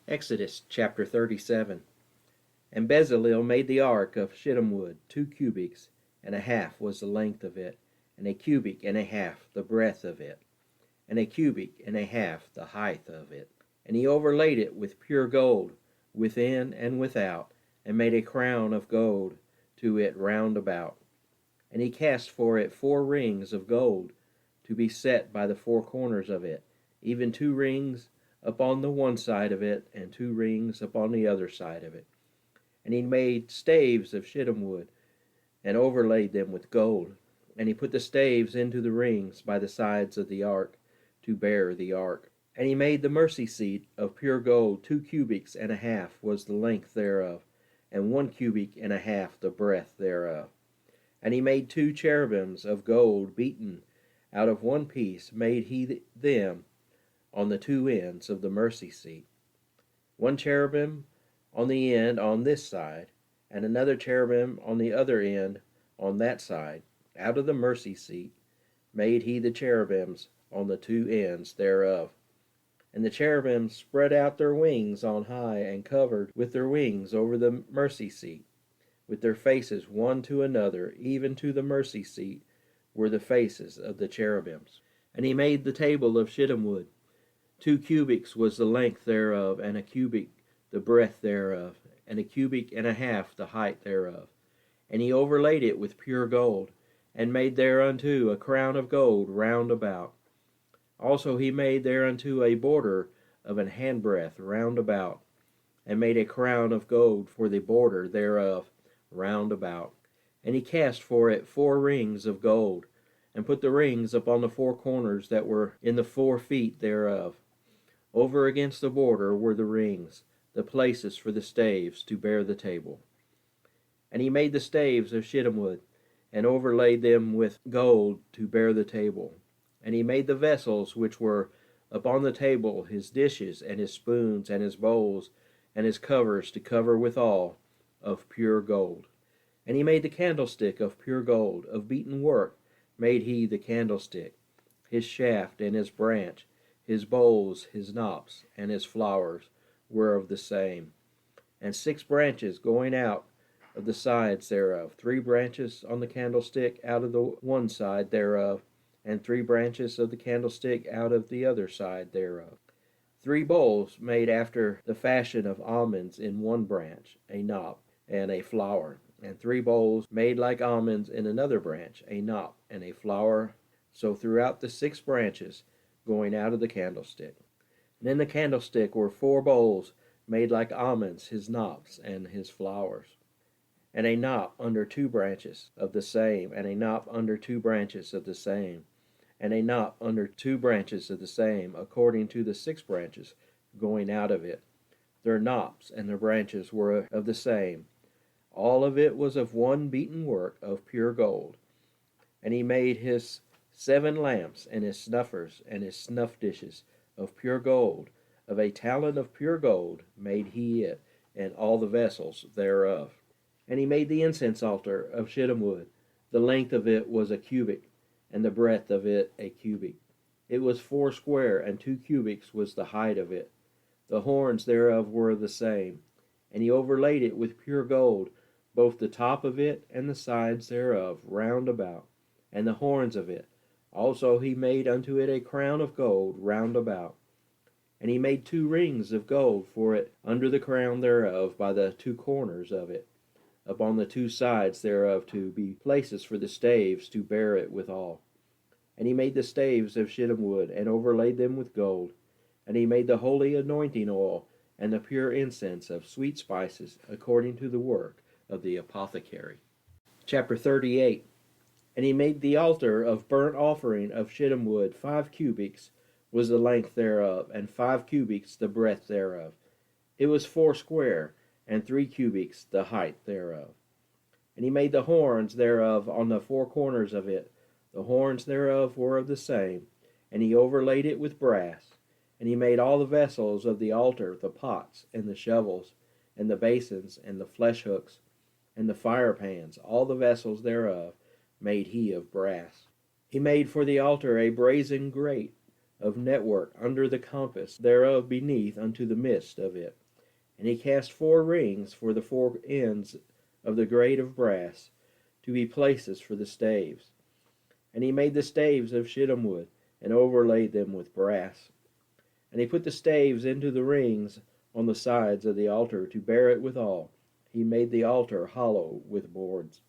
Exodus chapter 37. And Bezalel made the ark of shittim wood. 2 cubits and a half was the length of it, and a cubit and a half the breadth of it, and a cubit and a half the height of it. And he overlaid it with pure gold, within and without, and made a crown of gold to it round about. And he cast for it 4 rings of gold, to be set by the 4 corners of it, even 2 rings upon the one side of it, and 2 rings upon the other side of it. And he made staves of shittim wood, and overlaid them with gold. And he put the staves into the rings by the sides of the ark, to bear the ark. And he made the mercy seat of pure gold. 2 cubits and a half was the length thereof, and 1 cubit and a half the breadth thereof. And he made 2 cherubims of gold beaten out of one piece, made he them on the 2 ends of the mercy seat. 1 cherubim on the end on this side, and another cherubim on the other end on that side. Out of the mercy seat made he the cherubims on the 2 ends thereof. And the cherubims spread out their wings on high, and covered with their wings over the mercy seat, with their faces one to another, even to the mercy seat were the faces of the cherubims. And he made the table of shittim wood. 2 cubits was the length thereof, and a cubit the breadth thereof, and a cubit and a half the height thereof. And he overlaid it with pure gold, and made thereunto a crown of gold round about. Also he made thereunto a border of an handbreadth round about, and made a crown of gold for the border thereof round about. And he cast for it 4 rings of gold, and put the rings upon the 4 corners that were in the 4 feet thereof. Over against the border were the rings, the places for the staves to bear the table. And he made the staves of shittim wood, and overlaid them with gold to bear the table. And he made the vessels which were upon the table, his dishes, and his spoons, and his bowls, and his covers to cover withal, of pure gold. And he made the candlestick of pure gold, of beaten work made he the candlestick, his shaft and his branch, his bowls, his knops, and his flowers were of the same. And 6 branches going out of the sides thereof, 3 branches on the candlestick out of the one side thereof, and 3 branches of the candlestick out of the other side thereof. 3 bowls made after the fashion of almonds in one branch, a knop and a flower, and 3 bowls made like almonds in another branch, a knop and a flower, so throughout the 6 branches going out of the candlestick. And in the candlestick were 4 bowls made like almonds, his knops and his flowers, and a knop under 2 branches of the same, and a knop under 2 branches of the same, and a knop under 2 branches of the same, according to the 6 branches going out of it. Their knops and their branches were of the same. All of it was of one beaten work of pure gold. And he made his 7 lamps, and his snuffers, and his snuff dishes of pure gold. Of a talent of pure gold made he it, and all the vessels thereof. And he made the incense altar of shittim wood. The length of it was a cubit, and the breadth of it a cubit. It was 4 square, and 2 cubits was the height of it. The horns thereof were the same. And he overlaid it with pure gold, both the top of it and the sides thereof round about, and the horns of it. Also he made unto it a crown of gold round about. And he made 2 rings of gold for it under the crown thereof by the 2 corners of it, upon the 2 sides thereof, to be places for the staves to bear it withal. And he made the staves of shittim wood, and overlaid them with gold. And he made the holy anointing oil, and the pure incense of sweet spices, according to the work of the apothecary. Chapter 38. And he made the altar of burnt offering of shittim wood. 5 cubits was the length thereof, and 5 cubits the breadth thereof. It was 4 square, and 3 cubits the height thereof. And he made the horns thereof on the 4 corners of it. The horns thereof were of the same, and he overlaid it with brass. And he made all the vessels of the altar, the pots, and the shovels, and the basins, and the flesh hooks, and the fire pans, all the vessels thereof made he of brass. He made for the altar a brazen grate of network under the compass thereof beneath unto the midst of it. And he cast 4 rings for the 4 ends of the grate of brass, to be places for the staves. And he made the staves of shittim wood, and overlaid them with brass. And he put the staves into the rings on the sides of the altar, to bear it withal. He made the altar hollow with boards.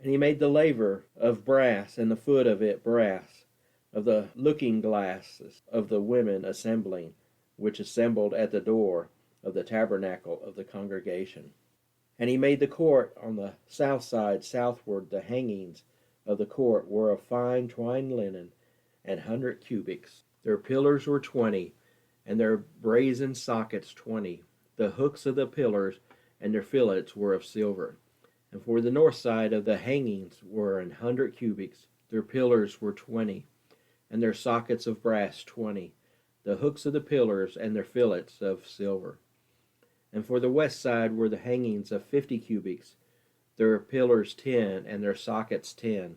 And he made the laver of brass, and the foot of it brass, of the looking glasses of the women assembling, which assembled at the door of the tabernacle of the congregation. And he made the court on the south side southward. The hangings of the court were of fine twined linen, 100 cubits. Their pillars were 20, and their brazen sockets 20. The hooks of the pillars and their fillets were of silver. And for the north side of the hangings were 100 cubits. Their pillars were 20, and their sockets of brass 20. The hooks of the pillars and their fillets of silver. And for the west side were the hangings of 50 cubits, their pillars 10, and their sockets 10.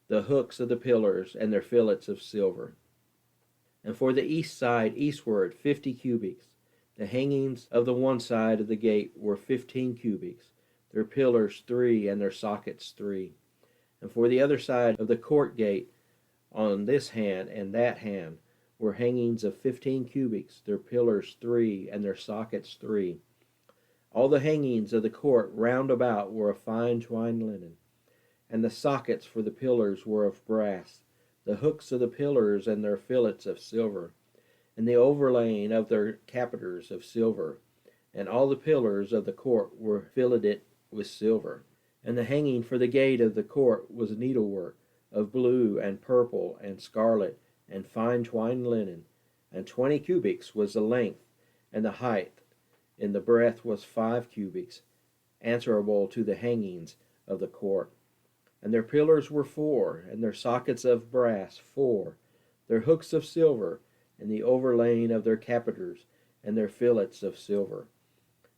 The hooks of the pillars and their fillets of silver. And for the east side eastward 50 cubits. The hangings of the one side of the gate were 15 cubits, their pillars 3, and their sockets 3. And for the other side of the court gate, on this hand and that hand, were hangings of 15 cubits, their pillars 3, and their sockets 3. All the hangings of the court round about were of fine twined linen, and the sockets for the pillars were of brass, the hooks of the pillars and their fillets of silver, and the overlaying of their capiters of silver, and all the pillars of the court were filleted with silver. And the hanging for the gate of the court was needlework of blue and purple and scarlet, and fine twined linen, and 20 cubits was the length, and the height in the breadth was 5 cubits, answerable to the hangings of the court. And their pillars were 4, and their sockets of brass 4, their hooks of silver, and the overlaying of their capiters, and their fillets of silver.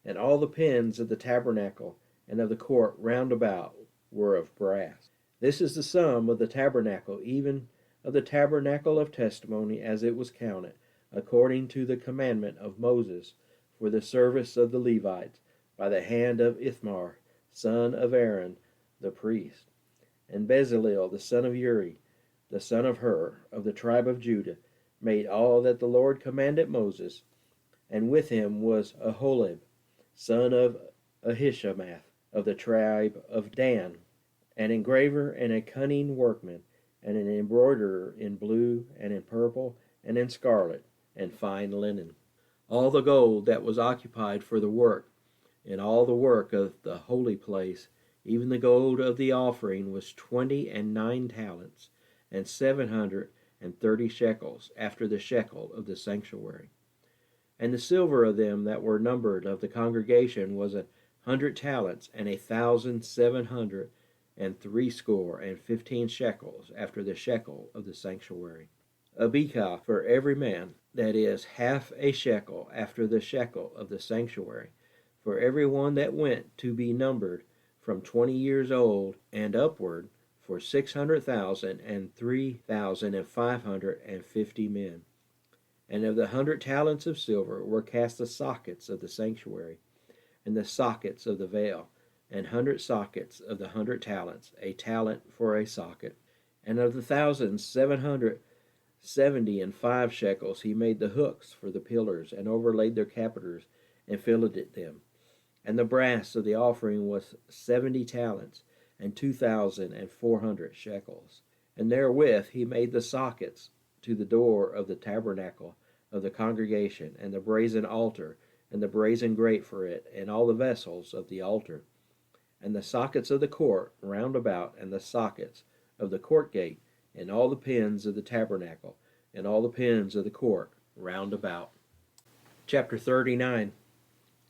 And all the pins of the tabernacle and of the court round about were of brass. This is the sum of the tabernacle, even of the tabernacle of testimony, as it was counted, according to the commandment of Moses, for the service of the Levites, by the hand of Ithamar, son of Aaron, the priest. And Bezalel, the son of Uri, the son of Hur, of the tribe of Judah, made all that the Lord commanded Moses. And with him was Aholib, son of Ahisamath, of the tribe of Dan, an engraver and a cunning workman, and an embroiderer in blue, and in purple, and in scarlet, and fine linen. All the gold that was occupied for the work, and all the work of the holy place, even the gold of the offering, was 29 talents, and 730 shekels, after the shekel of the sanctuary. And the silver of them that were numbered of the congregation was 100 talents, and 1,700 and threescore and 15 shekels, after the shekel of the sanctuary. A bekah for every man, that is, half a shekel, after the shekel of the sanctuary, for every one that went to be numbered from 20 years old and upward, for 600,000 and 3,550 men. And of the 100 talents of silver were cast the sockets of the sanctuary, and the sockets of the veil, and 100 sockets of the 100 talents, a talent for a socket. And of the 1,775 shekels he made the hooks for the pillars, and overlaid their capiters, and filleted them. And the brass of the offering was 70 talents, and 2,400 shekels. And therewith he made the sockets to the door of the tabernacle of the congregation, and the brazen altar, and the brazen grate for it, and all the vessels of the altar, and the sockets of the court round about, and the sockets of the court gate, and all the pins of the tabernacle, and all the pins of the court round about. Chapter 39.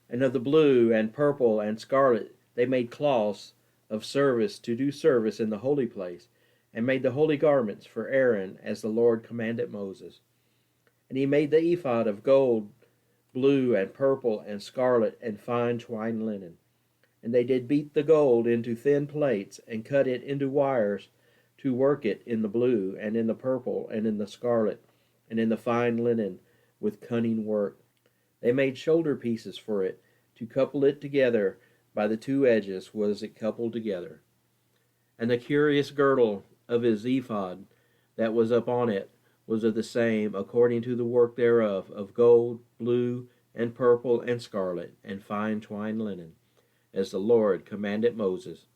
And of the blue and purple and scarlet they made cloths of service to do service in the holy place, and made the holy garments for Aaron, as the Lord commanded Moses. And he made the ephod of gold, blue and purple and scarlet, and fine twined linen. And they did beat the gold into thin plates, and cut it into wires, to work it in the blue, and in the purple, and in the scarlet, and in the fine linen, with cunning work. They made shoulder pieces for it, To couple it together by the two edges was it coupled together. And the curious girdle of his ephod that was upon it was of the same, according to the work thereof, of gold, blue, and purple, and scarlet, and fine twined linen, as the Lord commanded Moses.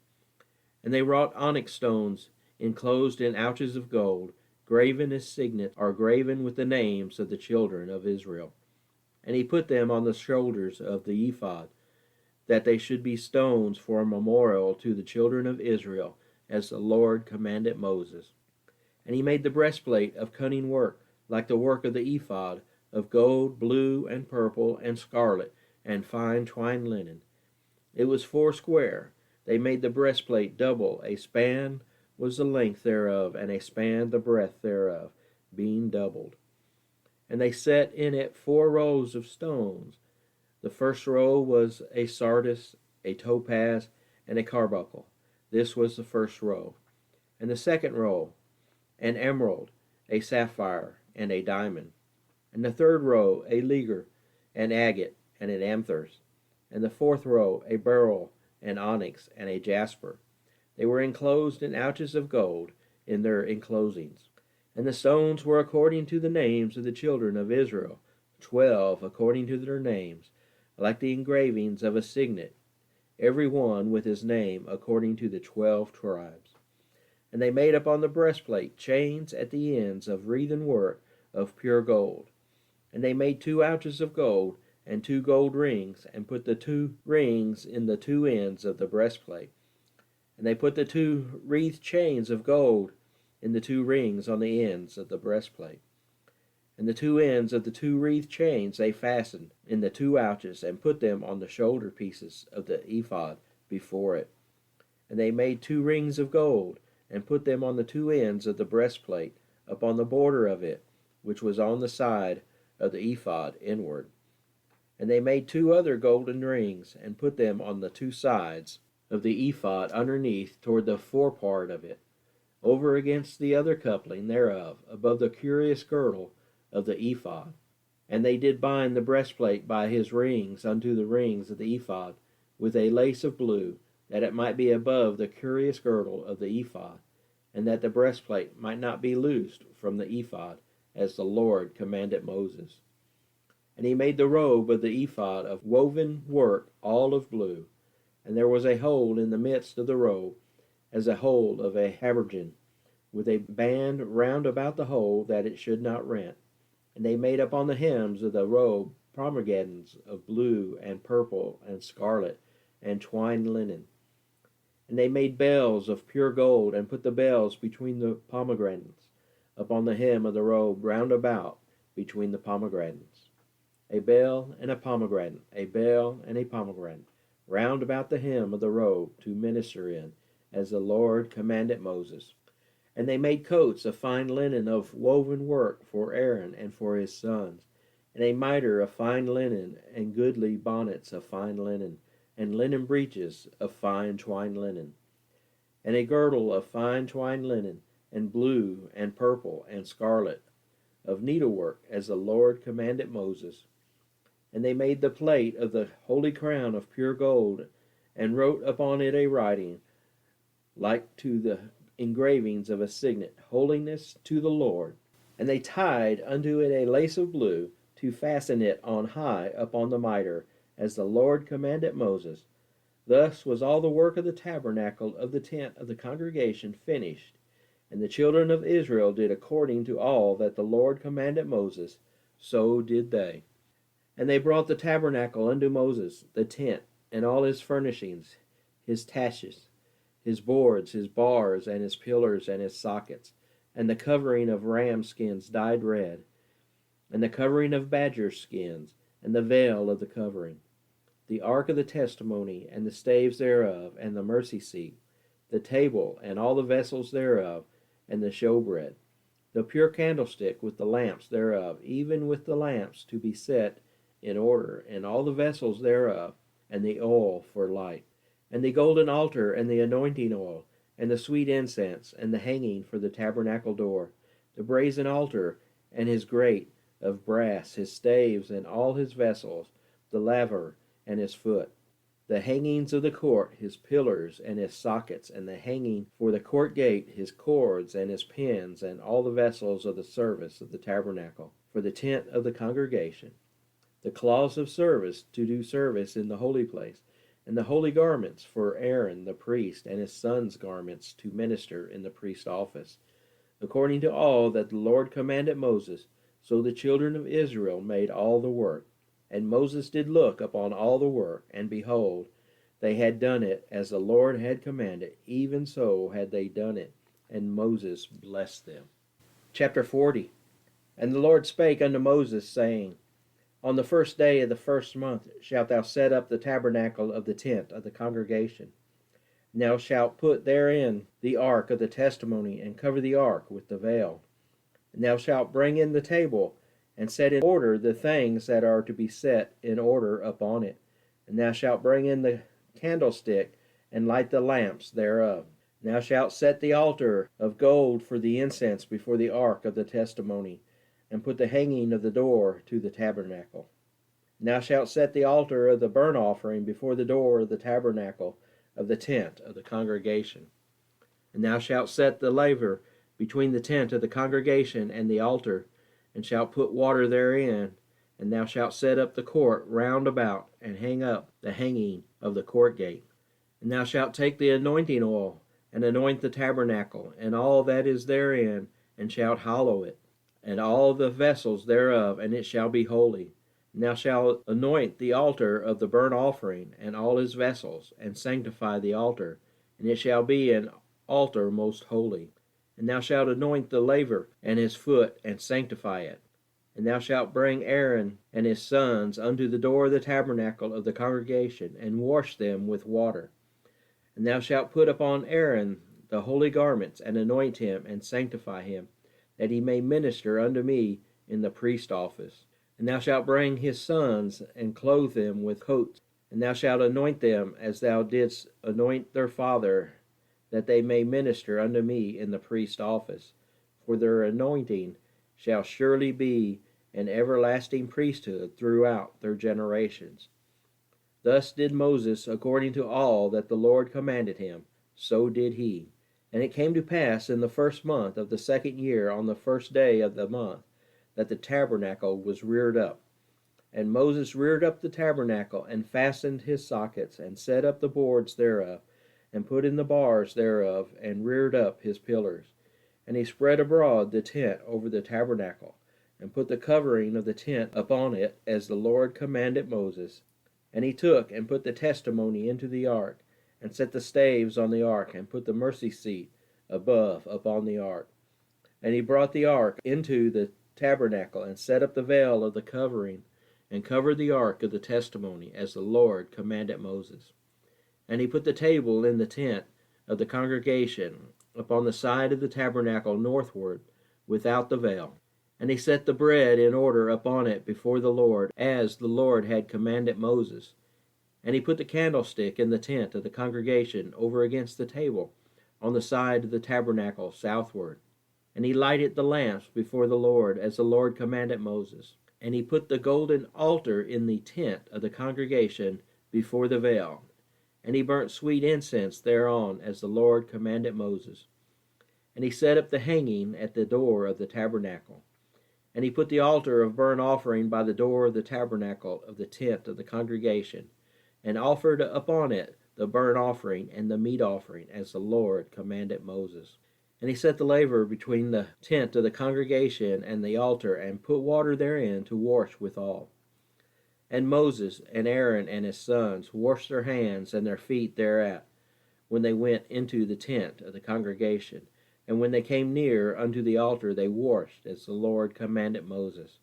And they wrought onyx stones enclosed in ouches of gold, graven as signet, or graven with the names of the children of Israel. And he put them on the shoulders of the ephod, that they should be stones for a memorial to the children of Israel, as the Lord commanded Moses. And he made the breastplate of cunning work, like the work of the ephod, of gold, blue, and purple, and scarlet, and fine twined linen. It was foursquare. They made the breastplate double. A span was the length thereof, and a span the breadth thereof, being doubled. And they set in it 4 rows of stones. The first row was a sardius, a topaz, and a carbuncle. This was the first row. And the second row, an emerald, a sapphire, and a diamond. And the third row, a ligure, an agate, and an anthers. And the fourth row, a beryl, an onyx, and a jasper. They were enclosed in ouches of gold in their enclosings. And the stones were according to the names of the children of Israel, 12 according to their names, like the engravings of a signet, every one with his name according to the 12 tribes. And they made upon the breastplate chains at the ends of wreathen work of pure gold. And they made 2 ouches of gold, and 2 gold rings, and put the 2 rings in the 2 ends of the breastplate. And they put the 2 wreathed chains of gold in the 2 rings on the ends of the breastplate. And the 2 ends of the 2 wreathed chains they fastened in the 2 ouches, and put them on the shoulder pieces of the ephod before it. And they made 2 rings of gold, and put them on the 2 ends of the breastplate, upon the border of it, which was on the side of the ephod inward. And they made 2 other golden rings, and put them on the 2 sides of the ephod underneath toward the forepart of it, over against the other coupling thereof, above the curious girdle of the ephod. And they did bind the breastplate by his rings unto the rings of the ephod, with a lace of blue, that it might be above the curious girdle of the ephod, and that the breastplate might not be loosed from the ephod, as the Lord commanded Moses. And he made the robe of the ephod of woven work all of blue, and there was a hole in the midst of the robe, as a hole of a habergeon, with a band round about the hole, that it should not rent. And they made upon the hems of the robe pomegranates of blue and purple and scarlet, and twined linen. And they made bells of pure gold, and put the bells between the pomegranates, upon the hem of the robe round about between the pomegranates. A bell and a pomegranate, a bell and a pomegranate, round about the hem of the robe to minister in, as the Lord commanded Moses. And they made coats of fine linen of woven work for Aaron and for his sons, and a mitre of fine linen, and goodly bonnets of fine linen, and linen breeches of fine twined linen, and a girdle of fine twined linen, and blue, and purple, and scarlet, of needlework, as the Lord commanded Moses. And they made the plate of the holy crown of pure gold, and wrote upon it a writing, like to the engravings of a signet, Holiness to the Lord. And they tied unto it a lace of blue, to fasten it on high upon the mitre, as the Lord commanded Moses. Thus was all the work of the tabernacle of the tent of the congregation finished. And the children of Israel did according to all that the Lord commanded Moses, so did they. And they brought the tabernacle unto Moses, the tent, and all his furnishings, his taches, his boards, his bars, and his pillars, and his sockets, and the covering of ram skins dyed red, and the covering of badger skins, and the veil of the covering, the ark of the testimony, and the staves thereof, and the mercy seat, the table, and all the vessels thereof, and the showbread, the pure candlestick with the lamps thereof, even with the lamps to be set in order, and all the vessels thereof, and the oil for light, and the golden altar, and the anointing oil, and the sweet incense, and the hanging for the tabernacle door, the brazen altar, and his grate of brass, his staves, and all his vessels, the laver, and his foot. The hangings of the court, his pillars and his sockets, and the hanging for the court gate, his cords and his pins, and all the vessels of the service of the tabernacle, for the tent of the congregation, the cloths of service to do service in the holy place, and the holy garments for Aaron the priest, and his sons' garments to minister in the priest's office, according to all that the Lord commanded Moses. So the children of Israel made all the work. And Moses did look upon all the work, and behold, they had done it as the Lord had commanded, even so had they done it. And Moses blessed them. Chapter 40. And the Lord spake unto Moses, saying, On the first day of the first month shalt thou set up the tabernacle of the tent of the congregation. And thou shalt put therein the ark of the testimony, and cover the ark with the veil. And thou shalt bring in the table, and set in order the things that are to be set in order upon it. And thou shalt bring in the candlestick, and light the lamps thereof. And thou shalt set the altar of gold for the incense before the ark of the testimony, and put the hanging of the door to the tabernacle. And thou shalt set the altar of the burnt offering before the door of the tabernacle of the tent of the congregation. And thou shalt set the laver between the tent of the congregation and the altar, and shalt put water therein, and thou shalt set up the court round about, and hang up the hanging of the court gate. And thou shalt take the anointing oil, and anoint the tabernacle, and all that is therein, and shalt hallow it, and all the vessels thereof, and it shall be holy. And thou shalt anoint the altar of the burnt offering, and all his vessels, and sanctify the altar, and it shall be an altar most holy. And thou shalt anoint the laver and his foot, and sanctify it. And thou shalt bring Aaron and his sons unto the door of the tabernacle of the congregation, and wash them with water. And thou shalt put upon Aaron the holy garments, and anoint him, and sanctify him, that he may minister unto me in the priest office. And thou shalt bring his sons, and clothe them with coats. And thou shalt anoint them as thou didst anoint their father, that they may minister unto me in the priest's office. For their anointing shall surely be an everlasting priesthood throughout their generations. Thus did Moses according to all that the Lord commanded him, so did he. And it came to pass in the first month of the second year, on the first day of the month, that the tabernacle was reared up. And Moses reared up the tabernacle, and fastened his sockets, and set up the boards thereof, and put in the bars thereof, and reared up his pillars. And he spread abroad the tent over the tabernacle, and put the covering of the tent upon it, as the Lord commanded Moses. And he took and put the testimony into the ark, and set the staves on the ark, and put the mercy seat above upon the ark. And he brought the ark into the tabernacle, and set up the veil of the covering, and covered the ark of the testimony, as the Lord commanded Moses. And he put the table in the tent of the congregation, upon the side of the tabernacle northward, without the veil. And he set the bread in order upon it before the Lord, as the Lord had commanded Moses. And he put the candlestick in the tent of the congregation over against the table, on the side of the tabernacle southward. And he lighted the lamps before the Lord, as the Lord commanded Moses. And he put the golden altar in the tent of the congregation before the veil. And he burnt sweet incense thereon, as the Lord commanded Moses. And he set up the hanging at the door of the tabernacle. And he put the altar of burnt offering by the door of the tabernacle of the tent of the congregation, and offered upon it the burnt offering and the meat offering, as the Lord commanded Moses. And he set the laver between the tent of the congregation and the altar, and put water therein to wash withal. And Moses and Aaron and his sons washed their hands and their feet thereat, when they went into the tent of the congregation. And when they came near unto the altar, they washed, as the Lord commanded Moses.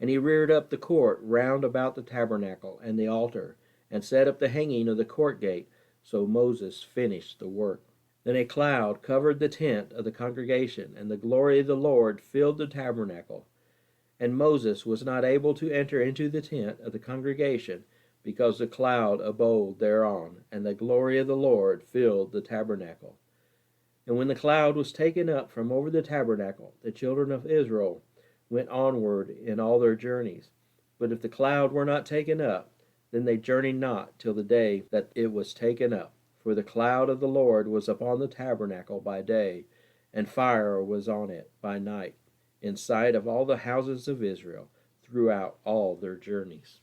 And he reared up the court round about the tabernacle and the altar, and set up the hanging of the court gate. So Moses finished the work. Then a cloud covered the tent of the congregation, and the glory of the Lord filled the tabernacle. And Moses was not able to enter into the tent of the congregation, because the cloud abode thereon, and the glory of the Lord filled the tabernacle. And when the cloud was taken up from over the tabernacle, the children of Israel went onward in all their journeys. But if the cloud were not taken up, Then they journeyed not till the day that it was taken up. For the cloud of the Lord was upon the tabernacle by day, and fire was on it by night, in sight of all the houses of Israel throughout all their journeys.